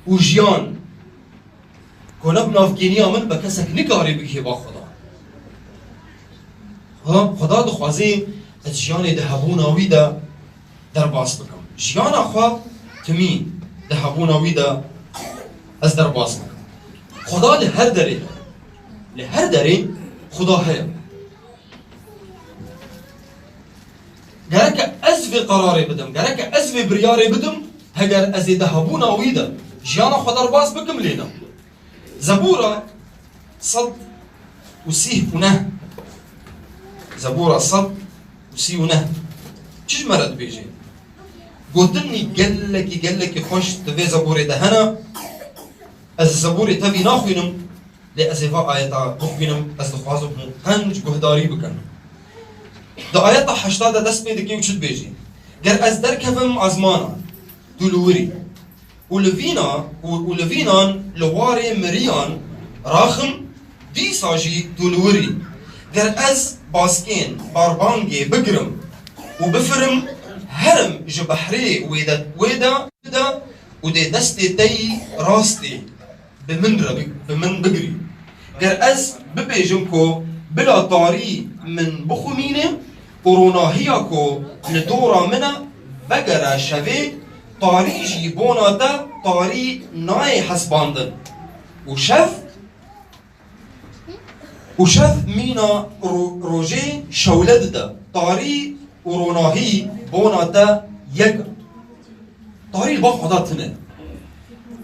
و جیان کنب نافگینی من به کسک نکاری بکی با خدا خدا دخوازی از جیان دهبون آوی ده در باس بکم جیان خواه تمی دهبون آوی ده از در باس بکم خدا لهر داره خدا هیا گرک از وی قراری بدم گرک از وی بریاری بدم هگر از دهبون آوی ده جیان خدا در باس بکم لینا زبورة صد وسيه ونه زبورة صد وسيه ونه چش مرد بيجي قلتني قال لك خوش تبي زبورة دهنا از زبورة تبي ناخوينم لأزفاء آياتا بخوينم از دخوازم هنج قهداري بكن دا آياتا حشتا دست بيدكي وچد بيجي گر از در كفم ازمانا دولوري ولفينان لواري مريان راخم دي ساجي دولوري گر از باسكين باربانجي بقرم وبفرم هرم جبحري ويدا ودي دستي تي راستي بمن بقري گر از ببيجمكو بلا طاري من بخمينه وروناهيكو لدورا منا بقرا شوي طاري جيبونا دا طاري ناي حسباندن وشف مينا روجي شولد دا طاري وروناهي بونا دا يك طاري الباق خدا تنه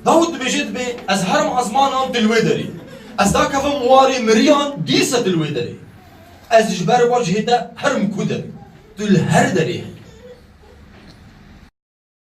داود بجد بي از هرم ازمانا دلوي داري از دا كفا مواري مريان ديسة دلوي داري از جبر وجه دا هرم كو داري دل هر داري